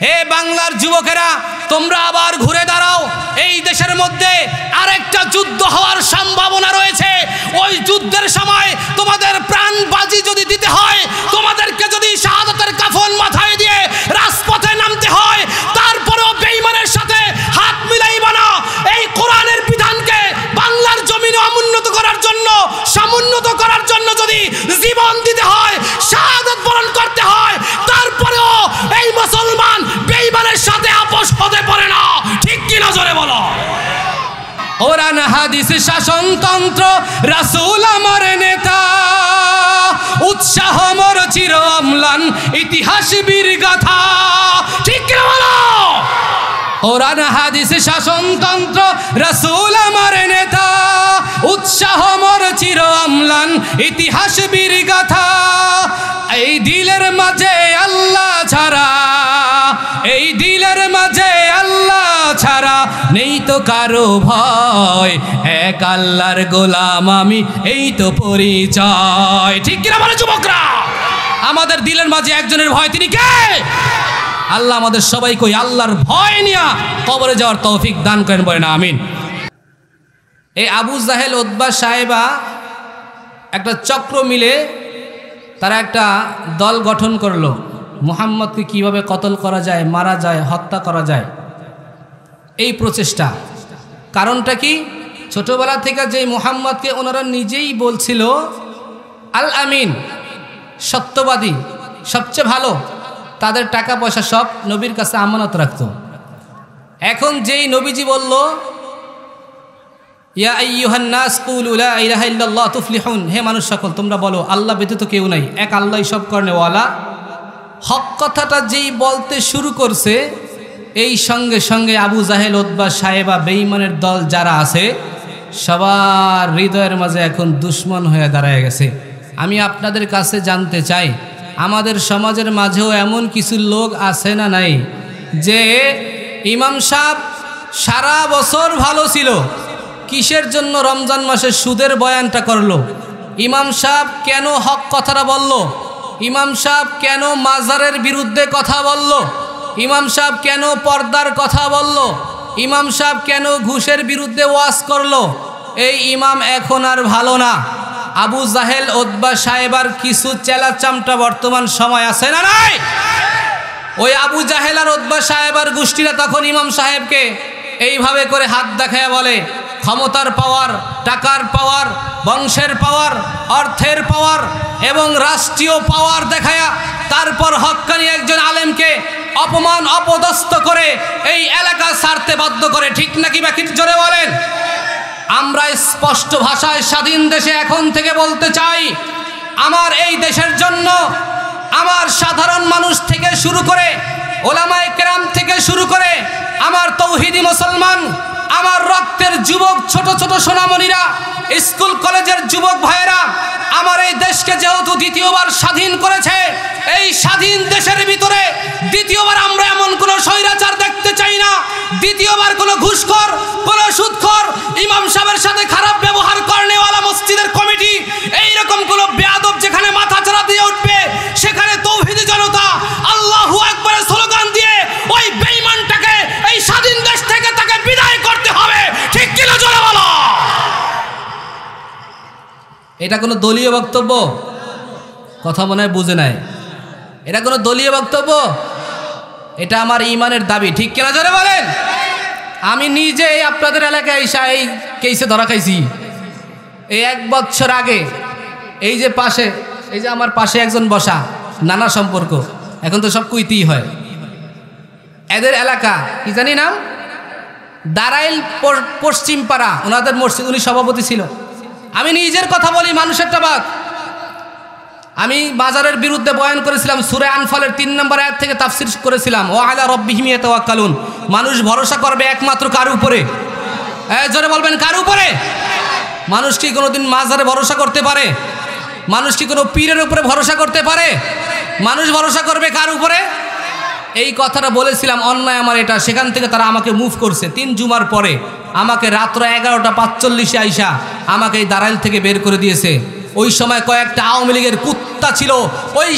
হে বাংলার যুবকেরা, তোমরা আবার ঘুরে দাঁড়াও। এই দেশের মধ্যে আরেকটা যুদ্ধ হওয়ার সম্ভাবনা রয়েছে। ওই যুদ্ধের সময় তোমাদের প্রাণ বাজি যদি দিতে হয়, তোমাদেরকে যদি শাহাদাতের কাফন মাথায় দিয়ে রাজপথে নামতে হয়, তারপরেও বেঈমানের সাথে হাত মিলাইবা না। এই কোরআনের বিধানকে বাংলার জমিনে সমুন্নত করার জন্য যদি জীবন দিতে হয়, শাহাদাত বরণ করতে হয়, তারপরেও এই মুসলমান বেঈমানের সাথে আপোষ হতে পারে না। ঠিক কি না, জোরে বলো। কোরআন হাদিস শাসনতন্ত্র, রাসূল আমার নেতা, উৎসাহ মোর চির অম্লান, ইতিহাস বীর গাথা। ঠিক কি না বলো। কোরআন হাদিস শাসনতন্ত্র, রাসূল আমার নেতা, উৎসাহ মোর চির অম্লান, ইতিহাস বীর গাথা। এই দিলের মাঝে আল্লাহ ছাড়া, এই দিলের মাঝে আল্লাহ ছাড়া নেই তো কারো ভয়, এক আল্লাহর গোলাম আমি, এই তো পরিচয়। ঠিক কিনা বলে যুবকরা? আমাদের দিলের মাঝে একজনের ভয়, তিনি কে? আল্লাহ আমাদের সবাইকে ওই আল্লাহর ভয় নিয়ে কবরে যাওয়ার তৌফিক দান করেন, বলেন আমিন। এই আবু জাহেল, উতবা, সাহেবা একটা চক্র মিলে তারা একটা দল গঠন করলো, মুহাম্মদকে কিভাবে কতল করা যায়, মারা যায়, হত্যা করা যায়, এই প্রচেষ্টা। কারণটা কি? ছোটবেলা থেকে যে মুহাম্মদকে ওনারা নিজেই বলছিল আল আমিন, সত্যবাদী, সবচেয়ে ভালো, তাদের টাকা পয়সা সব নবীর কাছে আমানত রাখত। এখন যেই নবীজি বলল ইয়া আইয়ুহান নাস কুলু লা ইলাহা ইল্লাল্লাহ তুফলিহুন, হে মানুষ সকল তোমরা বলো আল্লাহ ব্যতীত কেউ নাই, এক আল্লাহই সব কর্নেওয়ালা। হক কথাটা যেই বলতে শুরু করছে, এই সঙ্গে সঙ্গে আবু জাহেল, উতবা, সাহেবা, বেঈমানের দল যারা আছে সবার হৃদয়ের মাঝে এখন দুশ্মন হয়ে দাঁড়ায় গেছে। আমি আপনাদের কাছে জানতে চাই, আমাদের সমাজের মাঝেও এমন কিছু লোক আছে না নাই, যে ইমাম সাহেব সারা বছর ভালো ছিল, কিসের জন্য রমজান মাসে সুদের বয়ানটা করলো? ইমাম সাহেব কেন হক কথাটা বলল? ইমাম সাহেব কেন মাজারের বিরুদ্ধে কথা বলল? ইমাম সাহেব কেন পর্দার কথা বলল? ইমাম সাহেব কেন ঘুষের বিরুদ্ধে ওয়াজ করলো? এই ইমাম এখন আর ভালো না। আবু জাহেল, উতবা, সাহেবার কিছু চেলা চামটা বর্তমান সময় আছে না নাই? ওই আবু জাহেল আর উতবা সাহেবার গোষ্ঠীরা তখন ইমাম সাহেবকে এইভাবে করে হাত দেখায় বলে, ক্ষমতার পাওয়ার, টাকার পাওয়ার, বংশের পাওয়ার, অর্থের পাওয়ার এবং রাষ্ট্রীয় পাওয়ার দেখায়া তারপর হক্কানি একজন আলেমকে অপমান, অপদস্থ করে এই এলাকা ছাড়তে বাধ্য করে। ঠিক নাকি বাকি জোরে বলেন? আমরা স্পষ্ট ভাষায় স্বাধীন দেশে এখন থেকে বলতে চাই, আমার এই দেশের জন্য আমার সাধারণ মানুষ থেকে শুরু করে, ওলামায়ে কেরাম থেকে শুরু করে, আমার তৌহিদি মুসলমান, আমার রক্তের যুবক, ছোট ছোট সোনামণিরা, স্কুল কলেজের যুবক ভাইয়েরা, আমার এই দেশকে যেহেতু দ্বিতীয়বার স্বাধীন করেছে, এই স্বাধীন দেশের ভিতরে দ্বিতীয়বার আমরা এমন কোনো স্বৈরাচার দেখতে চাই না, দ্বিতীয়বার কোনো ঘুষখোর, কোনো সুদখোর, ইমাম সাহেবের সাথে খারাপ ব্যবহার করেনেওয়ালা মসজিদের কমিটি, এইরকম কোনো বেয়াদব যেখানে মাথা চাড়া দিয়ে উঠবে, সেখানে তৌহিদি জনতা আল্লাহু আকবারের স্লোগান দিয়ে ওই বেঈমানটাকে এই স্বাধীন দেশ থেকে তাকে বিদায় করতে হবে। ঠিক কিনা জোরে বলো। এটা কোনো দলীয় বক্তব্য? কথা মনে হয় বুঝে নাই। এটা কোনো দলীয় বক্তব্য? এটা আমার ইমানের দাবি। ঠিক কিনা জোরে বলেন? আমি নিজে আপনাদের এলাকায় এই কেসে ধরা খাইছি। এই 1 বছর আগে এই যে পাশে, এই যে আমার পাশে একজন বসা, নানা সম্পর্ক, এখন তো সব কুইতেই হয়, এদের এলাকা কি জানি নাম, দারাইল পশ্চিম পাড়া, ওনাদের মসজিদ, উনি সভাপতি ছিল। আমি নিজের কথা বলি, মানুষেরটা বাদ। আমি বাজারের বিরুদ্ধে বয়ান করেছিলাম, সূরা আনফালের 3 নম্বর আয়াত থেকে তাফসীর করেছিলাম, ওয়া আলা রাব্বিহিম ইয়াতাওয়াক্কালুন, মানুষ ভরসা করবে একমাত্র কার উপরে? জোরে বলবেন, কার উপরে? মানুষ কি কোনোদিন মাজারে ভরসা করতে পারে? মানুষ কি কোনো পীরের উপরে ভরসা করতে পারে? মানুষ ভরসা করবে কার উপরে? এই কথাটা বলেছিলাম, অন্যায় আমার এটা। সেখান থেকে তারা আমাকে মুভ করছে। 3 জুমার পরে আমাকে রাত্র 11:45 আইসা আমাকে এই দারাইল থেকে বের করে দিয়েছে। ওই সময় কয়েকটা আওয়ামী লীগের কুত্তা ছিল, ওই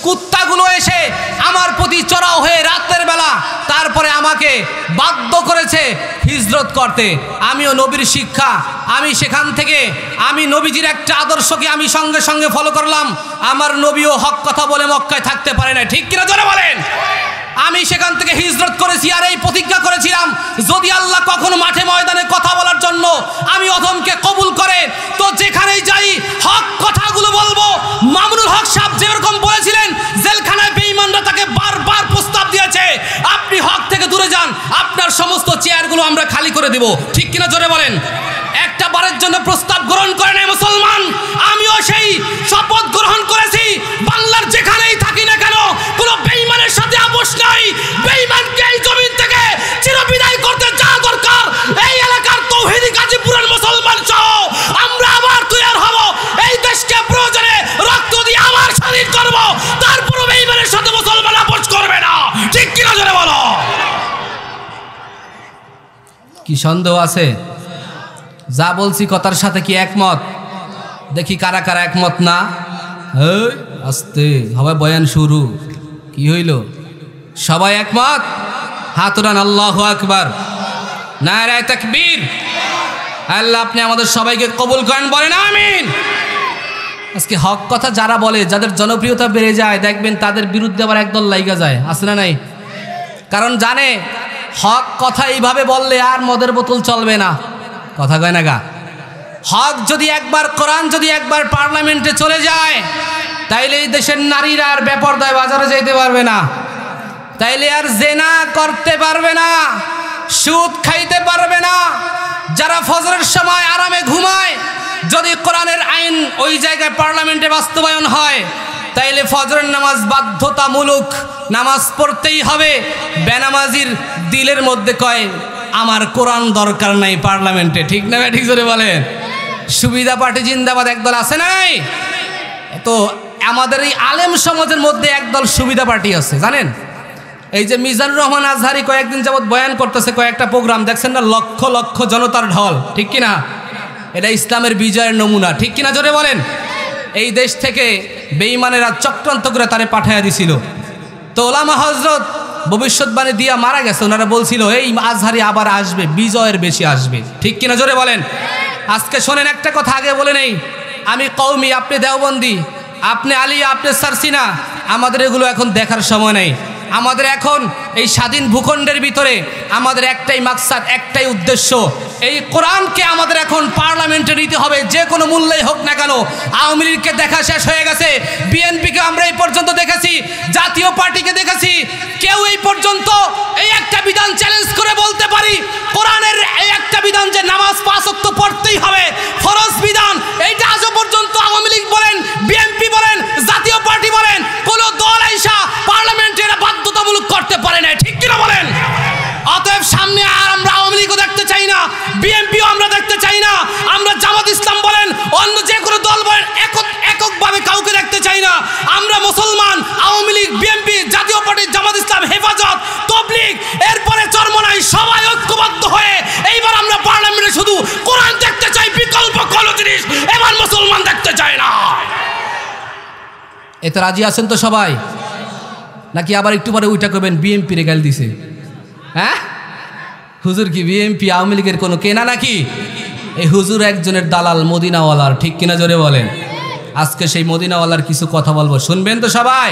কুত্তাগুলো এসে আমার প্রতি চড়াও হয়ে রাতের আমাকে বাধ্য করেছে হিজরত করতে। আমিও নবীর শিক্ষা, আমি সেখান থেকে আমি নবীজির একটা আদর্শকে আমি সঙ্গে সঙ্গে ফলো করলাম। আমার নবীও হক কথা বলে মক্কায় থাকতে পারে না, ঠিক কিনা জোরে বলেন। আমি সেখান থেকে হিজরত করেছি আর এই প্রতিজ্ঞা করেছিলাম, যদি আল্লাহ কখনো মাঠে ময়দানে কথা বলার জন্য আমি অধমকে কবুল করে তো যেখানেই যাই হক কথাগুলো বলবো। মামুনুল হক সাহেব যেরকম বলেছিলেন, জেলখানায় বেঈমানরা তাকে বারবার প্রস্তাব দিয়েছে, আপনি হক থেকে দূরে যান, আপনার সমস্ত চেয়ারগুলো আমরা খালি করে দেব, ঠিক কিনা জোরে বলেন। একটা বারের জন্য প্রস্তাব গ্রহণ করে নাই মুসলমান। আমিও সেই শপথ গ্রহণ করেছি, বাংলার যেখানেই থাকি না কেন কোনো বেঈমানের সাথে আপোষ নাই। বেঈমানকে এই জমিন থেকে চিরবিদায় করতে যা দরকার, এই এলাকার তৌহিদি গাজীপুরের মুসলমান সহ আমরা আবার তৈরি হব। এই দেশকে প্রয়োজনে রক্ত দিয়ে আবার স্বাধীন করব, তারপরও বেঈমানের সাথে মুসলমান আপোষ করবে না, ঠিক কিনা জোরে বলো। কি সন্দেহ আছে? যা বলছি কথার সাথে কি একমত? দেখি কারা কারা একমত না। আস্তে হবে বয়ান শুরু। কি হইল? সবাই একমত? হাত উঠান, আল্লাহু আকবার, নারায়ে তাকবীর। আল্লাহ আপনি আমাদের সবাইকে কবুল করেন, বলেন আমিন। আজকে হক কথা যারা বলে, যাদের জনপ্রিয়তা বেড়ে যায়, দেখবেন তাদের বিরুদ্ধে আবার একদল লাইগা যায়, আছে না নাই? কারণ জানে হক কথা এইভাবে বললে আর মদের বোতল চলবে না, কথা কয় না গা। হক যদি একবার, কোরআন যদি একবার পার্লামেন্টে চলে যায়, তাইলে এই দেশের নারীরা আর বেপরদায় বাজারে যেতে পারবে না, তাইলে আর জেনা করতে পারবে না, সুদ খাইতে পারবে না। যারা ফজরের সময় আরামে ঘুমায়, যদি কোরআনের আইন ওই জায়গায় পার্লামেন্টে বাস্তবায়ন হয়, তাইলে ফজরের নামাজ বাধ্যতামূলক, নামাজ পড়তেই হবে। বেনামাজির দিলের মধ্যে কয় আমার কোরআন দরকার নাই পার্লামেন্টে, ঠিক না? ঠিক জোরে বলেন। সুবিধা পার্টি জিন্দাবাদ একদল আছে নাই? তো আমাদের এই আলেম সমাজের মধ্যে একদল সুবিধা পার্টি আছে, জানেন? এই যে মিজানুর রহমান আজহারি কয়েকদিন যাবৎ বয়ান করতেছে, কয়েকটা প্রোগ্রাম দেখছেন না, লক্ষ লক্ষ জনতার ঢল, ঠিক কিনা? এটা ইসলামের বিজয়ের নমুনা, ঠিক কিনা জোরে বলেন। এই দেশ থেকে বেঈমানেরা চক্রান্ত করে তারে পাঠাইয়া দিছিল। তো ওলামা হযরত ভবিষ্যৎবাণী দিয়া মারা গেছে, ওনারা বলছিল এই আজহারি আবার আসবে, বিজয়ের বেশি আসবে, ঠিক কিনা জোরে বলেন। আজকে শোনেন একটা কথা আগে বলে নেই, আমি কওমি, আপনি দেওবন্দি, আপনি আলিয়া, আপনি সারসিনা, আমাদের এগুলো এখন দেখার সময় নেই। আমাদের এখন এই স্বাধীন ভূখণ্ডের ভিতরে আমাদের একটাই মাকসাদ, একটাই উদ্দেশ্য, এই কোরআনকে আমাদের এখন পার্লামেন্টে নিতে হবে, যে কোনো মূল্যেই হোক না কেন। আওয়ামী লীগকে দেখা শেষ হয়ে গেছে, বিএনপিকে আমরা এই পর্যন্ত দেখেছি, জাতীয় পার্টিকে দেখেছি, কেউ এই পর্যন্ত এই একটা বিধান চ্যালেঞ্জ করে বলতে পারি, কোরআনের এই একটা বিধান যে নামাজ 5 ওয়াক্ত পড়তেই হবে, ফরজ বিধান, এইটা আজও পর্যন্ত আওয়ামী লীগ বলেন, বিএনপি বলেন, জাতীয় পার্টি বলেন, কোন দল আইসা পার্লামেন্টে এটা বাধ্যতামূলক করতে পারে না, ঠিক কিনা বলেন। অতএব সামনে আর আমরা আওয়ামী লীগও দেখতে চাই না, বিএনপিও আমরা দেখতে চাই না, আমরা জামাত ইসলাম বলেন, অন্য যে কোনো দল বলেন, এককভাবে কাউকে দেখতে চাই না। আমরা মুসলমান, আওয়ামী লীগ, বিএনপি, জাতীয় পার্টি, জামাত ইসলাম, হেফাজত, তাবলীগ, এরপরে চরমনাই, সবাই ঐক্যবদ্ধ হয়ে এইবার আমরা পার্লামেন্টে শুধু কোরআন দেখতে চাই, বিকল্প কোনো জিনিস এবার মুসলমান দেখতে চায় না। এতে রাজি আছেন তো সবাই? নাকি আবার একটু পরে ওইটা করবেন বিএনপি রে গাল দিছে? হ্যাঁ, হুজুর কি বিএনপি আওয়ামী লীগের কোনো কেনা নাকি? এই হুজুর একজনের দালাল, মদিনাওয়ালার, ঠিক কিনা জোরে বলেন। আজকে সেই মদিনাওয়ালার কিছু কথা বলবো, শুনবেন তো সবাই?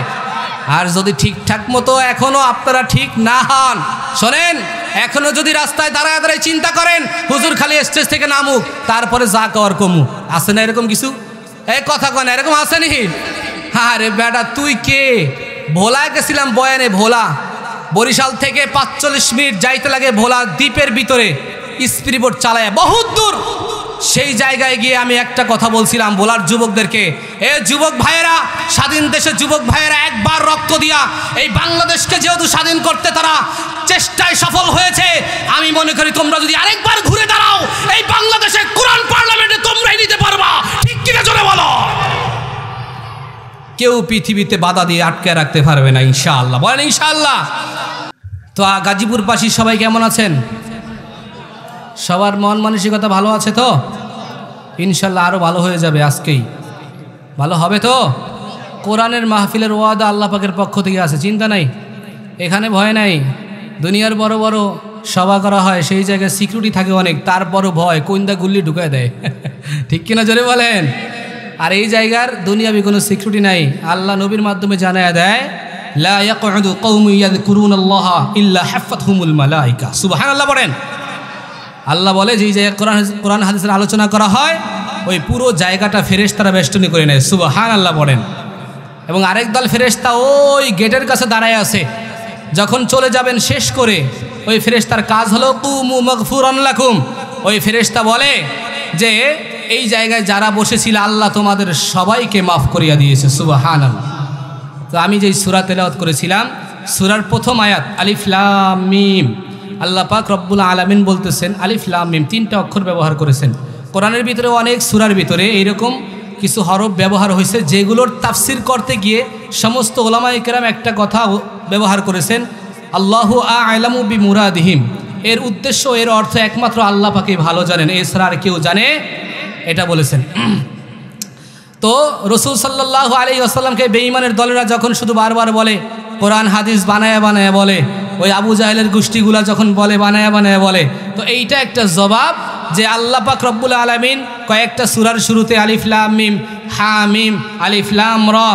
আর যদি ঠিকঠাক মতো এখনো আপনারা ঠিক না হন, শোনেন, এখনো যদি রাস্তায় দাঁড়ায় দাঁড়ায় চিন্তা করেন হুজুর খালি স্টেজ থেকে নামুক তারপরে যা কর কমু, আছে না এরকম কিছু? এই কথা কয় না, এরকম আছে নি? আরে বেটা তুই কে? ভোলায় গেছিলাম বয়ানে, ভোলা বরিশাল থেকে 45 মিনিট যাইতে লাগে ভোলা দ্বীপের ভিতরে, স্পিড বোট চালায় বহুত দূর। সেই জায়গায় গিয়ে আমি একটা কথা বলছিলাম ভোলার যুবকদেরকে, এ যুবক ভাইয়েরা, স্বাধীন দেশের যুবক ভাইয়েরা, একবার রক্ত দিয়া এই বাংলাদেশকে যেহেতু স্বাধীন করতে তারা চেষ্টায় সফল হয়েছে, আমি মনে করি তোমরা যদি আরেকবার ঘুরে দাঁড়াও, এই বাংলাদেশে কোরআন পার্লামেন্টে তোমরাই নিতে পারবা, ঠিক কিনা জোরে বলো। কেউ পৃথিবীতে বাধা দিয়ে আটকে রাখতে পারবে না, ইনশাআল্লাহ, বলেন ইনশাআল্লাহ। তো গাজীপুরবাসী সবাই কেমন আছেন? সবার মন মানসিকতা ভালো আছে তো? ইনশাল্লাহ আরও ভালো হয়ে যাবে, আজকেই ভালো হবে তো। কোরআনের মাহফিলের ওয়াদা আল্লাহ পাকের পক্ষ থেকে আছে, চিন্তা নাই, এখানে ভয় নাই। দুনিয়ার বড় বড় সভা করা হয়, সেই জায়গায় সিকিউরিটি থাকে অনেক, তারপরও ভয় কোনটা গুল্লি ঢুকায় দেয়। ঠিক কিনা জোরে বলেন? আর এই জায়গার দুনিয়াবি কোনো সিকিউরিটি নাই। আল্লাহ নবীর মাধ্যমে জানায় দেয়, লা ইয়াকউদু কওমুন ইয়াযকুরুনাল্লাহা ইল্লা হাফাতহুমুল মালায়েকা। সুবহানাল্লাহ পড়েন। আল্লাহ বলে যেই জায়গায় কোরআন হাদিসের আলোচনা করা হয় ওই পুরো জায়গাটা ফেরেশতারা বেষ্টনী করে নেয়। সুবহানাল্লাহ পড়েন। এবং আরেক দল ফেরেশতা ওই গেটের কাছে দাঁড়ায় আছে, যখন চলে যাবেন শেষ করে ওই ফেরেশতার কাজ হলো কুমু মাগফুরান লাকুম। ওই ফেরেশতা বলে যে এই জায়গায় যারা বসেছিল আল্লাহ তোমাদের সবাইকে মাফ করিয়া দিয়েছে। সুবহানাল্লাহ। তো আমি যেই সূরা তেলাওয়াত করেছিলাম, সূরার প্রথম আয়াত আলিফ লাম মিম, আল্লাহ পাক রব্বুল আলামিন বলতেছেন আলিফ লাম মিম, 3টা অক্ষর ব্যবহার করেছেন। কোরআনের ভিতরে অনেক সূরার ভিতরে এইরকম কিছু হরফ ব্যবহার হয়েছে যেগুলোর তাফসির করতে গিয়ে সমস্ত ওলামায়ে কেরাম একটা কথা ব্যবহার করেছেন, আল্লাহু আ'লামু বিমুরাদিহিম। এর উদ্দেশ্য, এর অর্থ একমাত্র আল্লাহ পাকই ভালো জানেন, এছাড়া আর কেউ জানে, এটা বলেছেন। তো রাসূল সাল্লাল্লাহু আলাইহি ওয়াসাল্লামকে বেঈমানের দলেরা যখন শুধু বারবার বলে কোরআন হাদিস বানায়া বানায়া বলে, ওই আবু জাহেলের গোষ্ঠীগুলা যখন বলে বানায়া বানায়া বলে, তো এইটা একটা জবাব যে আল্লাহ পাক রব্বুল আলামিন কয়েকটা সূরার শুরুতে আলিফ লাম মিম, হা মিম, আলিফ লাম রা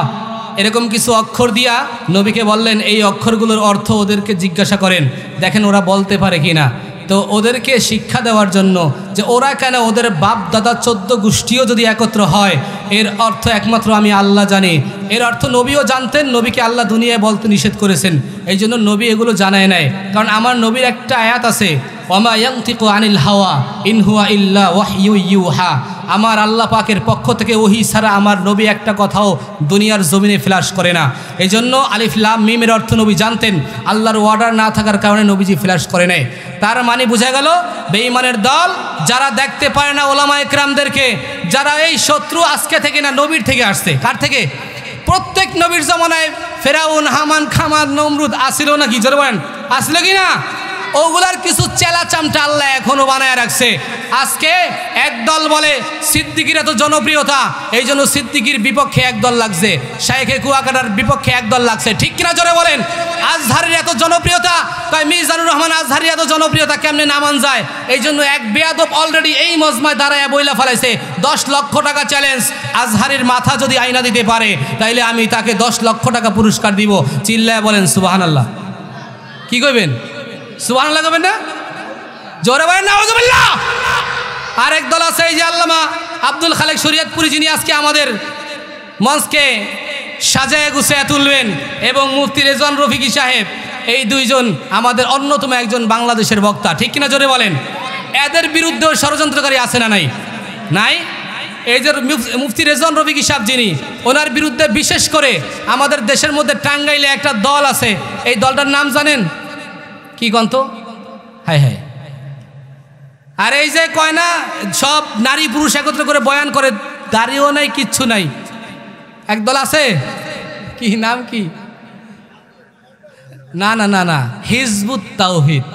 এরকম কিছু অক্ষর দিয়া নবীকে বললেন এই অক্ষরগুলোর অর্থ ওদেরকে জিজ্ঞাসা করেন, দেখেন ওরা বলতে পারে কিনা। তো ওদেরকে শিক্ষা দেওয়ার জন্য যে ওরা কেন, ওদের বাপ দাদা 14 গোষ্ঠীও যদি একত্র হয়, এর অর্থ একমাত্র আমি আল্লাহ জানি। এর অর্থ নবীও জানতেন, নবীকে আল্লাহ দুনিয়ায় বলতে নিষেধ করেছেন, এই জন্য নবী এগুলো জানায় নাই। কারণ আমার নবীর একটা আয়াত আছে, ওয়ামা ইয়ানতিকু আনিল হাওয়া ইন হুয়া ইল্লা ওয়াহয়ু ইউহা। আমার আল্লাহ পাকের পক্ষ থেকে ওহী ছাড়া আমার নবী একটা কথাও দুনিয়ার জমিনে ফ্ল্যাশ করে না। এই জন্য আলিফ লাম মিমের অর্থ নবী জানতেন, আল্লাহর অর্ডার না থাকার কারণে নবীজি ফ্ল্যাশ করে নেয়। তার মানে বোঝা গেল বেঈমানের দল যারা দেখতে পারে না ওলামায়ে কেরামদেরকে, যারা এই শত্রু আজকে থেকে না, নবীর থেকে আসছে। কার থেকে? প্রত্যেক নবীর জমানায় ফেরাউন, হামান, খামাদ, নমরুদ আসিল নাকি? জোরে বলেন, আসিল কি না? ওগুলার কিছু চেলা চামটা আল্লাহ এখনো বানায় রাখছে। আজকে একদল বলে সিদ্দিকির এত জনপ্রিয়তা, এই জন্য সিদ্দিকির বিপক্ষে একদল লাগছে, শাইখে কুয়াকাটার বিপক্ষে একদল লাগছে। ঠিক কিনা জোরে বলেন? আজহারের এত জনপ্রিয়তা, তাই মিজানুর রহমান আজহারি এত জনপ্রিয়তা কেমনে নামান যায়? এই জন্য এক বেয়াদব অলরেডি এই মজমায় দাঁড়ায় বইলা ফেলাইছে 10 লক্ষ টাকা চ্যালেঞ্জ, আজহারের মাথা যদি আয়না দিতে পারে তাইলে আমি তাকে 10 লক্ষ টাকা পুরস্কার দিব। চিল্লায় বলেন সুবহানাল্লাহ। কি কইবেন? সুবহানাল্লাহ কইবেন না? জোরে বলেন নাউজুবিল্লাহ। আরেক দল আছে এই যে আল্লামা আব্দুল খালেক শরীয়তপুরী, যিনি আজকে আমাদের মঞ্চকে সাজায় গুছায় তুলবেন, এবং মুফতি রেজওয়ান রফিকি সাহেব, এই দুইজন আমাদের অন্যতম একজন বাংলাদেশের বক্তা। ঠিক কিনা জোরে বলেন? এদের বিরুদ্ধেও ষড়যন্ত্রকারী আছে না নাই? নাই? এই যে মুফতি রেজওয়ান রফিকি সাহেব, যিনি, ওনার বিরুদ্ধে বিশেষ করে আমাদের দেশের মধ্যে টাঙ্গাইলে একটা দল আছে, এই দলটার নাম জানেন কি? গন্ত হায় হায়। আর এই যে কয় না সব নারী পুরুষ একত্র করে বয়ান করে, দাড়িও নাই, কিচ্ছু নাই, একদল আছে, কি নাম কি? না না না না, হিজবুত তাওহীদ।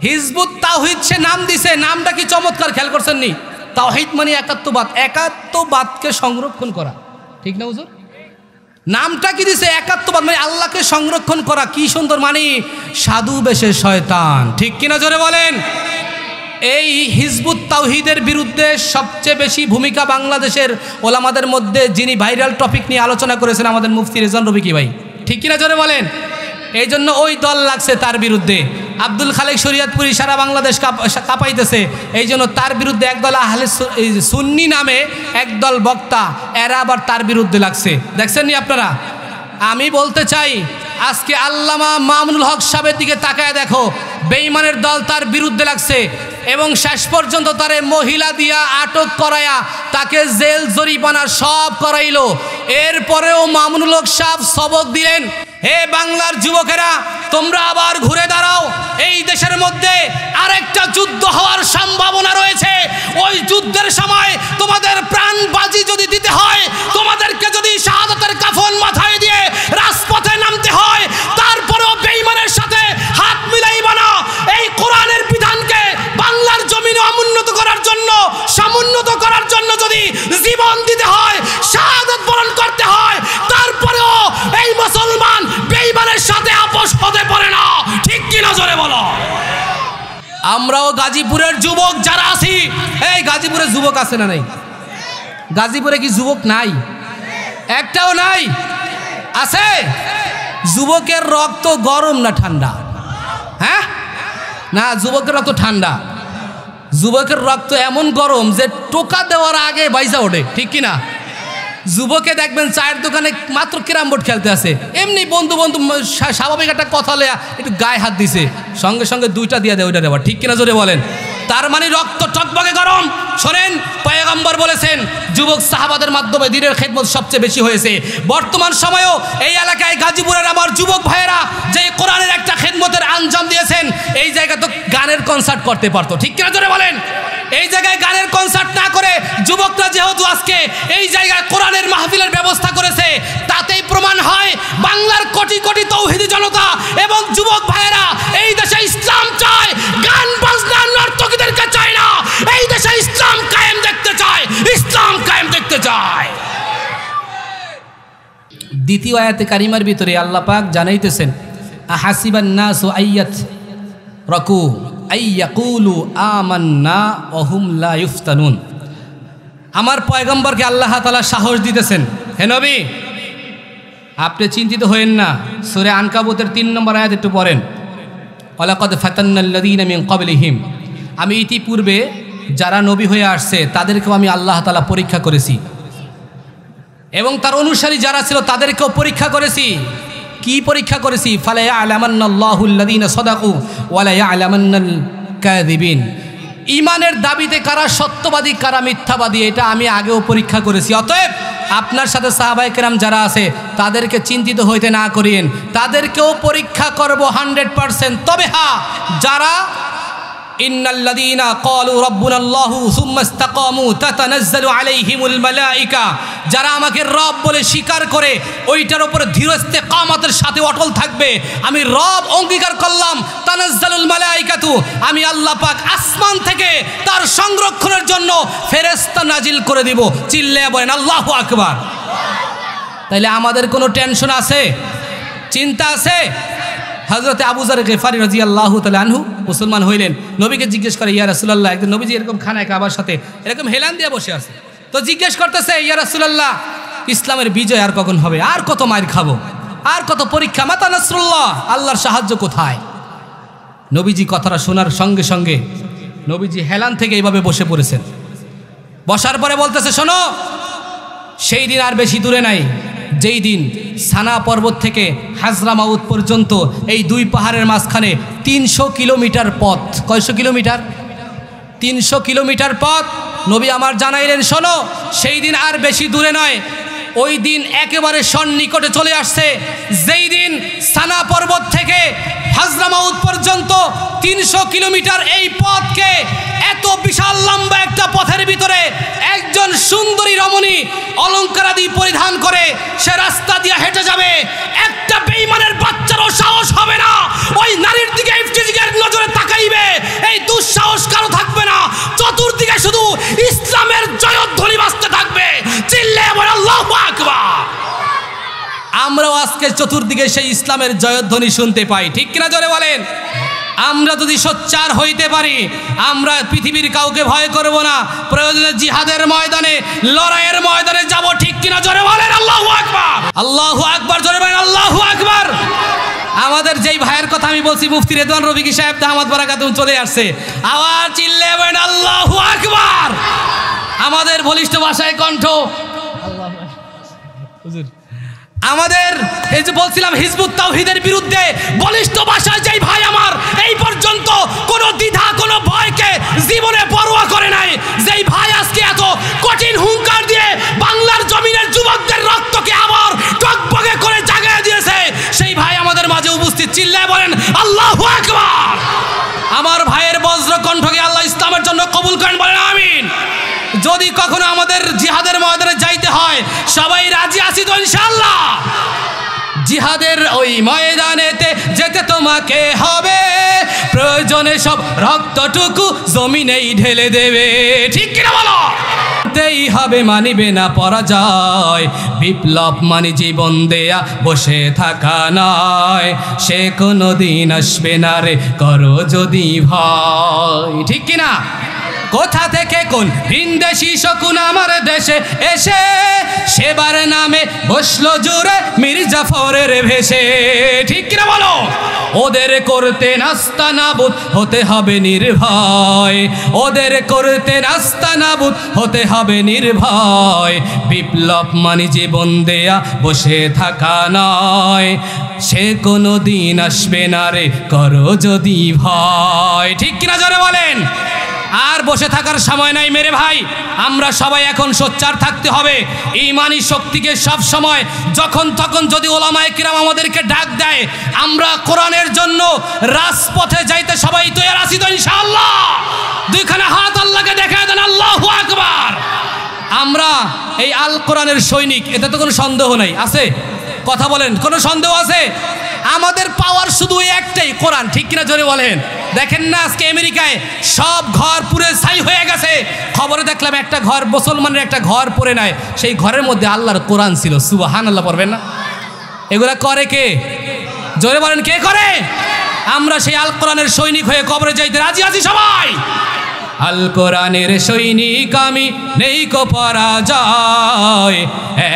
হিজবুত তাওহীদ সে নাম দিছে, নামটা কি চমৎকার, খেয়াল করছেন নি? তাওহীদ মানে একাত্মবাদ, একাত্মবাদকে সংরক্ষণ করা। ঠিক না হুজুর? নামটা কি দিছে? একাত্মবাদ, মানে আল্লাহকে সংরক্ষণ করা। কি সুন্দর, মানে সাধু বেশে শয়তান। ঠিক কিনা জোরে বলেন? এই হিজবুত তাওহীদের বিরুদ্ধে সবচেয়ে বেশি ভূমিকা বাংলাদেশের ওলামাদের মধ্যে যিনি ভাইরাল টপিক নিয়ে আলোচনা করেছেন আমাদের মুফতি রেজওয়ান রফিকি ভাই। ঠিক কিনা জোরে বলেন? এই জন্য ওই দল লাগছে তার বিরুদ্ধে। আব্দুল খালেক শরীয়তপুরী সারা বাংলাদেশ কাঁপাইতেছে, এই জন্য তার বিরুদ্ধে একদল আহলে সুন্নি নামে একদল বক্তা, এরা আবার তার বিরুদ্ধে লাগছে। দেখছেন নি আপনারা? আমি বলতে চাই, আজকে আল্লামা মামুনুল হক সাহেবের দিকে তাকায় দেখো, বেঈমানের দল তার বিরুদ্ধে লাগছে, এবং শেষ পর্যন্ত তারে মহিলা দিয়া আটক করায়া তাকে জেল জরিমানা সব করাইলো। এরপরেও মামুনুল হক সাহেব সবক দিলেন, হে বাংলার যুবকেরা, তোমরা আবার ঘুরে দাঁড়াও, এই দেশের মধ্যে আরেকটা যুদ্ধ হওয়ার সম্ভাবনা রয়েছে। ওই যুদ্ধের সময় তোমাদের প্রাণ বাজি যদি দিতে হয়, তোমাদেরকে যদি শাহাদাতের কাফন মাথায় দিয়ে রাজপথে নামতে হয়, তারপরেও বেঈমানের সাথে হাত মিলাইবা না। এই কোরআনের বিধানকে বাংলার জমিনে সমুন্নত করার জন্য, সমুন্নত করার জন্য যদি জীবন দিতে হয়, শাহাদাত বরণ করতে হয়, তারপরেও এই মুসলমান বেঈমানের সাথে আপোষ হতে পারে না। ঠিক কি না জোরে বলো। আমরাও গাজীপুরের যুবক যারা আছি, এই গাজীপুরে যুবক আছে না নাই? গাজীপুরে কি যুবক নাই? একটাও নাই? আছে? যুবকের রক্ত গরম না ঠান্ডা? হ্যাঁ না, যুবকের রক্ত ঠান্ডা। যুবকের রক্ত এমন গরম যে টোকা দেওয়ার আগে বাইজা ওঠে, ঠিক কিনা? যুবকে দেখবেন চায়ের দোকানে মাত্র ক্যারাম বোর্ড খেলতে আছে, এমনি বন্ধু বন্ধু স্বাভাবিক একটা কথা লেয়া একটু গায়ে হাত দিছে, সঙ্গে সঙ্গে দুইটা দিয়ে দেয় ওইটা দেওয়া, ঠিক কিনা জোরে বলেন? তার মানে রক্ত টকবকে গরম। শোনেন, পয়গম্বর বলেছেন যুবক সাহাবাদের মাধ্যমে দ্বীনের খেদমত সবচেয়ে বেশি হয়েছে। বর্তমান সময়েও এই এলাকায় গাজীপুরের আমার যুবক ভাইয়েরা যে কোরআনের একটা খেদমতের আঞ্জাম দিয়েছেন, এই জায়গায় তো গানের কনসার্ট করতে পারতো, ঠিক কিনা জোরে বলেন? এই জায়গায় গানের কনসার্ট না করে যুবকরা যেহেতু আজকে এই জায়গায় কোরআনের মাহফিলের ব্যবস্থা করেছে, তাতেই প্রমাণ হয় বাংলার কোটি কোটি তৌহিদি জনতা এবং যুবক ভাইয়েরা এই দেশে ইসলাম চায়, গান বাজনা নর্তকীদেরকে চায় না। এই দেশে ইসলাম কায়েম দেখতে চায়, ইসলাম কায়েম দেখতে চায়। দ্বিতীয় আয়াতে কারিমার ভিতরে আল্লাহ পাক জানাইতেছেন, আহাসিবান নাসু আইয়াত রাকু আইয়াকুলু আমান্না ওয়া হুম লা ইফতানুন। আমার পয়গম্বরকে আল্লাহ তাআলা সাহস দিতেছেন, হে নবী আপনি চিন্তিত হয়েন না। সূরা আনকাবুতের 3 নম্বর আয়াত একটু পড়েন, ওয়ালাকাদ ফাতান্নাল্লাযীনা মিন ক্বাবলিহিম। আমি ইতিপূর্বে যারা নবী হয়ে আসছে তাদেরকেও আমি আল্লাহ তাআলা পরীক্ষা করেছি, এবং তার অনুসারী যারা ছিল তাদেরকেও পরীক্ষা করেছি। কি পরীক্ষা করেছি? ফালা ইয়ালামান্নাল্লাহুল্লাযীনা সাদাকু ওয়া লা ইয়ালামান্নাল কাযিবিন। ঈমানের দাবিতে কারা সত্যবাদী কারা মিথ্যাবাদী, এটা আমি আগেও পরীক্ষা করেছি। অতএব আপনার সাথে সাহাবায়ে কেরাম যারা আছে তাদেরকে চিন্তিত হইতে না করিয়েন, তাদেরকেও পরীক্ষা করব 100%। তবে হ্যাঁ, যারা ইন্নাল্লাযীনা ক্বালু রাব্বুনাল্লাহু সুম্মা ইসতাকামু তাতানাজ্জালু আলাইহিমুল মালায়েকা, যারা আমাকে রব বলে স্বীকার করে ওইটার উপরে দৃঢ় ইস্তেকামতের সাথে অটল থাকবে, আমি রব অঙ্গীকার করলাম, তানাজ্জালুল মালায়েকাতু, আমি আল্লাহ পাক আসমান থেকে তার সংরক্ষণের জন্য ফেরেশতা নাজিল করে দিব। চিল্লায়া বলেন আল্লাহু আকবার। তাইলে আমাদের কোনো টেনশন আছে? চিন্তা আছে? হযরতে আবু যর গিফারী রাদিয়াল্লাহু তাআলা আনহু মুসলমান হইলেন, নবীকে জিজ্ঞেস করে, ইয়া রাসূলুল্লাহ, একদিন নবীজি এরকম খানায় কাবার সাথে এরকম হেলান দিয়ে বসে আছে, তো জিজ্ঞেস করতেছে, ইয়া রাসূলুল্লাহ ইসলামের বিজয় আর কখন হবে? আর কত মার খাবো? আর কত পরীক্ষা? মাতা নাসরুল্লাহ, আল্লাহর সাহায্য কোথায়? নবীজি কথাটা শোনার সঙ্গে সঙ্গে নবীজি হেলান থেকে এইভাবে বসে পড়েছেন। বসার পরে বলতেছে, শোনো, সেই দিন আর বেশি দূরে নাই যেই দিন সানা পর্বত থেকে হাজরামাউত পর্যন্ত এই দুই পাহাড়ের মাঝখানে 300 কিলোমিটার পথ। কয়শো কিলোমিটার? 300 কিলোমিটার পথ নবী আমার জানাইলেন, শোনো, সেই দিন আর বেশি দূরে নয়, ওই দিন একেবারে সন্নিকটে চলে আসছে, যেই দিন সানা পর্বত থেকে হাজরামাউত পর্যন্ত 300 কিলোমিটার এই পথকে, এত বিশাল লম্বা একটা পথের ভিতরে একজন সুন্দরী রমণী অলঙ্কারাদি পরিধান করে সে রাস্তা দিয়ে হেঁটে যাবে। একটা বেঈমানের বাচ্চারও সাহস হবে না ওই নারীর দিকে ইফতিজিকের নজরে তাকাইবে, এই দুঃসাহস কারো থাকবে না। চতুর্দিকে শুধু ইসলামের জয়ধ্বনি বাজতে থাকবে। চিল্লায়ে বলেন আল্লাহু আকবার। আমরাও আজকে চতুর্দিকে সেই ইসলামের জয়ধ্বনি শুনতে পাই, ঠিক কিনা জোরে বলেন? আমরা যদি সোচ্চার হইতে পারি, আমরা পৃথিবীর কাউকে ভয় করব না, প্রয়োজনে জিহাদের ময়দানে, লড়াইয়ের ময়দানে যাব, ঠিক কিনা জোরে বলেন আল্লাহু আকবার। আল্লাহু আকবার, জোরে বলেন আল্লাহু আকবার। আমাদের যেই ভাইয়ের কথা আমি বলছি, মুফতি রেদওয়ান রফিকি সাহেব দামাত বারাকাতুহু চলে আসছে, আওয়াজ চিল্লায়ে বলেন আল্লাহু আকবার। আমাদের বলিষ্ঠ ভাষায় কণ্ঠ, হুজুর আমাদের এই যে বলছিলাম হিজবুত তাওহীদের বিরুদ্ধে বলিষ্ঠ ভাষায় যেই ভাই আমার এই পর্যন্ত কোনো দ্বিধা কোনো ভয়কে জীবনে পরোয়া করে নাই, যেই ভাই আজকে এত কঠিন হুঙ্কার দিয়ে বাংলার জমিনের যুবকদের রক্তকে আবার টকবগে করে জাগায় দিয়েছে, সেই ভাই আমাদের মাঝে উপস্থিত। চিল্লায় বলেন আল্লাহু আকবার। আমার ভাইয়ের বজ্র কণ্ঠকে আল্লাহ ইসলামের জন্য কবুল করেন, বলেন আমিন। যদি কখনো আমাদের জিহাদের ময়দানে যাইতে হয়, সবাই রাজি আছি তো ইনশাআল্লাহ? জিহাদের ওই ময়দানেতে যেতে তোমাকে হবে, প্রয়োজনে সব রক্তটুকু জমিনেই ঢেলে দেবে, ঠিক কিনা বলো? মানতেই হবে, মানিবে না পরাজয়। বিপ্লব মানে জীবন দেয়া, বসে থাকা নয়। সে কোনো দিন আসবে না রে, করো যদি ভয়। ঠিক কিনা? কোথা থেকে কোন ভিনদেশি শকুন আমার দেশে এসে সেবার নামে বসলো জুড়ে মির্জাফরের ভেসে। ঠিক কিনা বলো? ওদের করতে নাস্তানাবুদ হতে হবে নির্ভয়, ওদের করতে নাস্তানাবুদ হতে হবে নির্ভয়। বিপ্লব মানে জীবন দেয়া, বসে থাকা নয়। সে কোনো দিন আসবে না রে, করো যদি ভয়। ঠিক কিনা জোরে বলেন? আর বসে থাকার সময় নাই মেরে ভাই, আমরা সবাই এখন সোচ্চার থাকতে হবে। ঈমানি শক্তিকে সব সময় যখন তখন যদি ওলামায়ে কিরাম আমাদেরকে ডাক দেয়, আমরা কোরআনের জন্য রাজপথে যাইতে সবাই তৈরি আছি তো ইনশাআল্লাহ? দুইখানা হাত আল্লাহকে দেখায় দেন, আল্লাহু আকবার। আমরা এই আল কোরআনের সৈনিক, এতে তো কোনো সন্দেহ নাই। আছে? কথা বলেন, কোনো সন্দেহ আছে? আমাদের পাওয়ার শুধু একটাই, কোরআন। ঠিক কিনা জোরে বলেন? দেখেন না আজকে আমেরিকায় সব ঘর পুরে ছাই হয়ে গেছে। খবরে দেখলাম একটা ঘর, মুসলমানের একটা ঘর পড়ে নাই, সেই ঘরের মধ্যে আল্লাহর কোরআন ছিল। সুবহানাল্লাহ পড়বেন না? এগুলা করে কে? জোরে বলেন, কে করে? আমরা সেই আল কোরআনের সৈনিক হয়ে কবরে যাইতে রাজি আছি সবাই। আল কোরআনের সৈনিক আমি, নেই কো পরাজয়।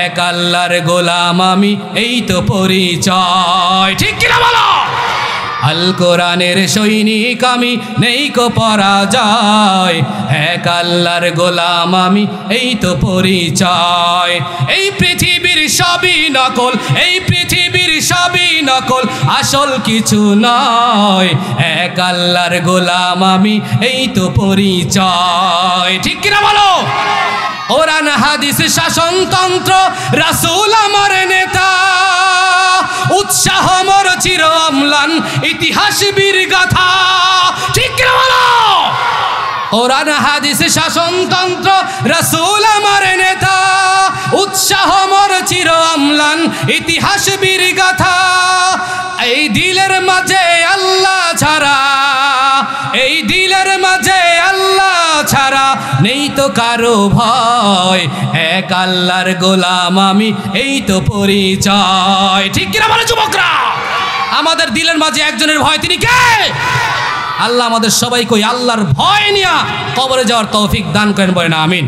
এক আল্লাহর গোলাম আমি, এই তো পরিচয়। ঠিক কিনা বলো? আল কোরআনের সৈনিক আমি, নেই কো পরাজয়। এক আল্লাহর গোলাম আমি, এই তো পরিচয়। এই পৃথিবীর সবই নকল, এই পৃথিবীর সবই নকল, আসল কিছু নয়। এক আল্লাহর গোলাম আমি, এই তো পরিচয়। ঠিক কিনা বলো? কোরআন হাদিস শাসনতন্ত্র, রাসূল আমার নেতা। উৎসাহ মোর চির অম্লান, ইতিহাস বীর গাথা। ঠিক কিনা বলো? কোরআন হাদিস শাসনতন্ত্র, রাসূল আমার নেতা। উৎসাহ মোর চির অম্লান, ইতিহাস বীর গাথা। এই দিলের মাঝে আল্লাহ ছাড়া, এই দিলের মাঝে আল্লাহ ছাড়া নেই তো কারো ভয়। এক আল্লাহর গোলাম আমি, এই তো পরিচয়। ঠিক কিনা বলে যুবকরা? আমাদের দিলের মাঝে একজনের ভয়, তিনি কে? আল্লাহ আমাদের সবাইকে আল্লাহর ভয় নিয়ে কবরে যাওয়ার তৌফিক দান করেন, বলেন আমিন।